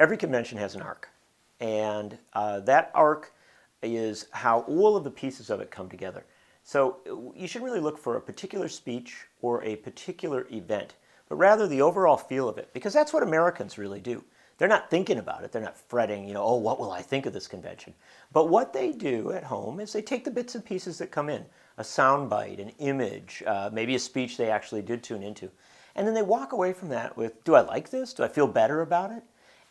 every convention has an arc. And that arc is how all of the pieces of it come together. So you shouldn't really look for a particular speech or a particular event, but rather the overall feel of it, because that's what Americans really do. They're not thinking about it. They're not fretting, oh, what will I think of this convention? But what they do at home is they take the bits and pieces that come in, a soundbite, an image, maybe a speech they actually did tune into. And then they walk away from that with, do I like this? Do I feel better about it?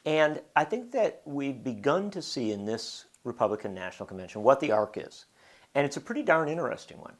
And I think that we've begun to see in this Republican National Convention what the arc is. And it's a pretty darn interesting one.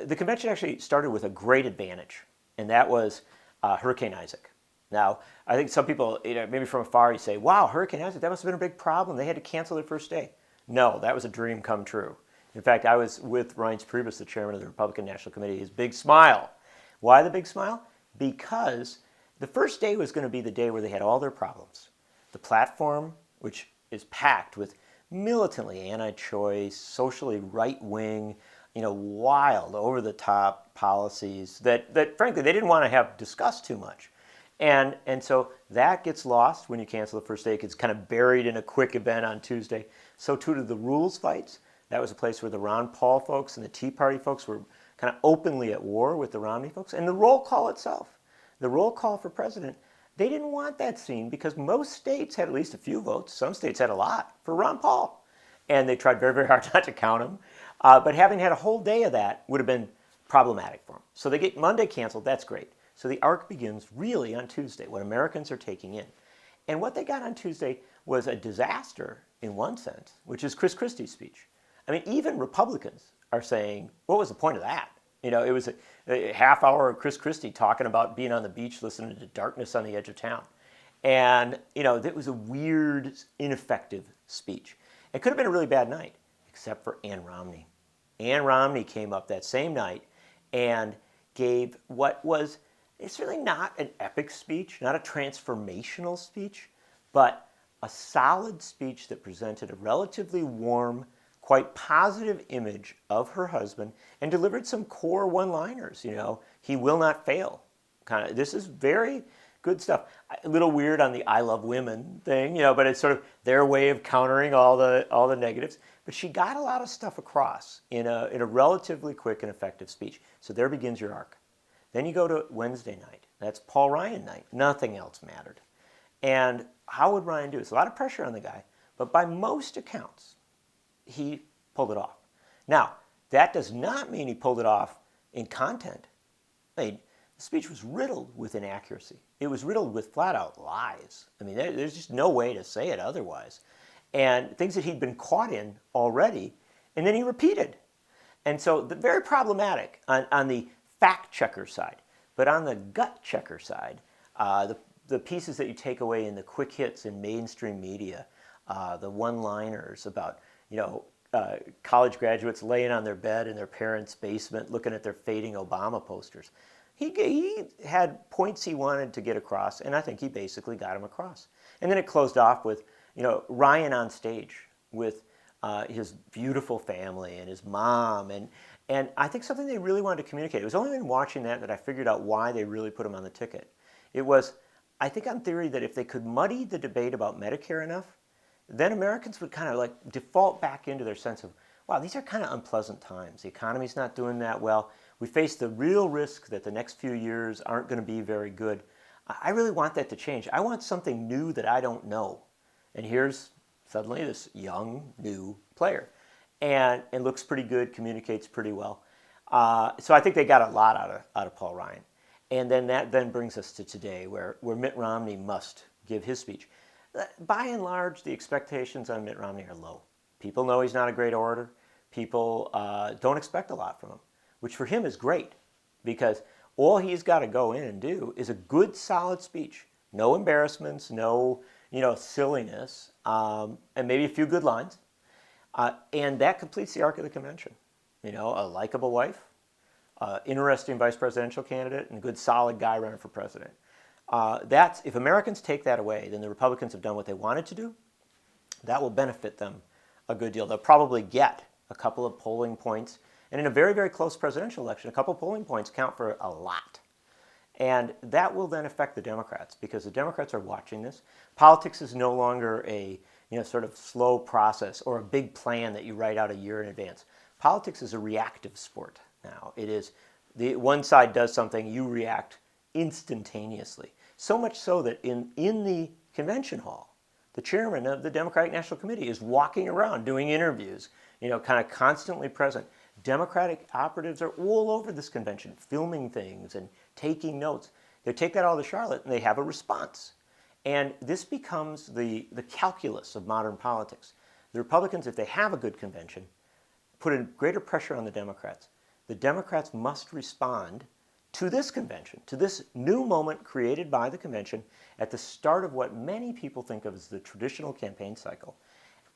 The convention actually started with a great advantage, and that was Hurricane Isaac. Now, I think some people, maybe from afar, you say, wow, Hurricane Isaac, that must have been a big problem. They had to cancel their first day. No, that was a dream come true. In fact, I was with Reince Priebus, the chairman of the Republican National Committee, his big smile. Why the big smile? Because the first day was going to be the day where they had all their problems. The platform, which is packed with militantly anti-choice, socially right-wing, wild, over-the-top policies that frankly, they didn't want to have discussed too much. And so that gets lost when you cancel the first day. It gets kind of buried in a quick event on Tuesday. So too did the rules fights. That was a place where the Ron Paul folks and the Tea Party folks were kind of openly at war with the Romney folks. And the roll call itself, the roll call for president, they didn't want that scene because most states had at least a few votes. Some states had a lot for Ron Paul. And they tried very, very hard not to count him. But having had a whole day of that would have been problematic for them. So they get Monday canceled. That's great. So the arc begins really on Tuesday, what Americans are taking in. And what they got on Tuesday was a disaster in one sense, which is Chris Christie's speech. I mean, even Republicans are saying, what was the point of that? It was a half hour of Chris Christie talking about being on the beach listening to Darkness on the Edge of Town. And, it was a weird, ineffective speech. It could have been a really bad night, except for Ann Romney. Ann Romney came up that same night and gave what was, it's really not an epic speech, not a transformational speech, but a solid speech that presented a relatively warm, quite positive image of her husband and delivered some core one-liners. He will not fail. This is very good stuff. A little weird on the I love women thing, but it's sort of their way of countering all the negatives. But she got a lot of stuff across in a relatively quick and effective speech. So there begins your arc. Then you go to Wednesday night. That's Paul Ryan night. Nothing else mattered. And how would Ryan do? It's a lot of pressure on the guy, but by most accounts, he pulled it off. Now, that does not mean he pulled it off in content. The speech was riddled with inaccuracy. It was riddled with flat-out lies. There's just no way to say it otherwise. And things that he'd been caught in already, and then he repeated. And so very problematic on the fact-checker side. But on the gut-checker side, the pieces that you take away in the quick hits in mainstream media, the one-liners about, college graduates laying on their bed in their parents' basement looking at their fading Obama posters. He had points he wanted to get across, and I think he basically got them across. And then it closed off with, Ryan on stage with his beautiful family and his mom, and I think something they really wanted to communicate. It was only in watching that I figured out why they really put him on the ticket. It was, I think on theory, that if they could muddy the debate about Medicare enough, then Americans would kind of default back into their sense of, wow, these are kind of unpleasant times. The economy's not doing that well. We face the real risk that the next few years aren't going to be very good. I really want that to change. I want something new that I don't know. And here's suddenly this young, new player. And it looks pretty good, communicates pretty well. So I think they got a lot out of Paul Ryan. And then that then brings us to today, where Mitt Romney must give his speech. By and large, the expectations on Mitt Romney are low. People know he's not a great orator. People don't expect a lot from him, which for him is great, because all he's got to go in and do is a good, solid speech. No embarrassments, no silliness, and maybe a few good lines. And that completes the arc of the convention. A likable wife, interesting vice presidential candidate, and a good, solid guy running for president. If Americans take that away, then the Republicans have done what they wanted to do. That will benefit them a good deal. They'll probably get a couple of polling points. And in a very, very close presidential election, a couple of polling points count for a lot. And that will then affect the Democrats because the Democrats are watching this. Politics is no longer a sort of slow process or a big plan that you write out a year in advance. Politics is a reactive sport now. It is one side does something, you react instantaneously. So much so that in the convention hall, the chairman of the Democratic National Committee is walking around doing interviews, kind of constantly present. Democratic operatives are all over this convention, filming things and taking notes. They take that all to Charlotte and they have a response. And this becomes the calculus of modern politics. The Republicans, if they have a good convention, put a greater pressure on the Democrats. The Democrats must respond to this convention, to this new moment created by the convention at the start of what many people think of as the traditional campaign cycle.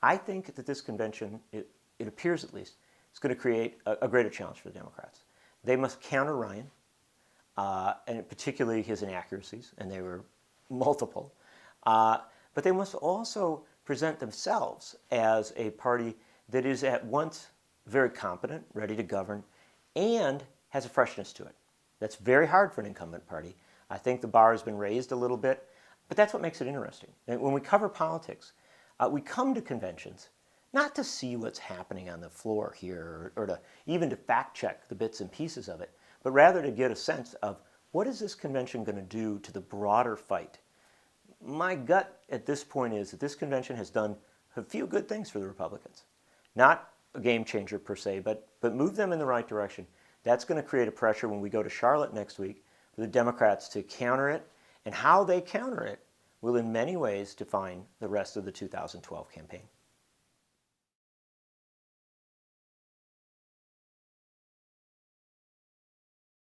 I think that this convention, it appears at least, is going to create a greater challenge for the Democrats. They must counter Ryan, and particularly his inaccuracies, and they were multiple. But they must also present themselves as a party that is at once very competent, ready to govern, and has a freshness to it. That's very hard for an incumbent party. I think the bar has been raised a little bit, but that's what makes it interesting. And when we cover politics, we come to conventions not to see what's happening on the floor here or even to fact check the bits and pieces of it, but rather to get a sense of what is this convention going to do to the broader fight. My gut at this point is that this convention has done a few good things for the Republicans. Not a game changer per se, but move them in the right direction. That's going to create a pressure when we go to Charlotte next week for the Democrats to counter it, and how they counter it will in many ways define the rest of the 2012 campaign.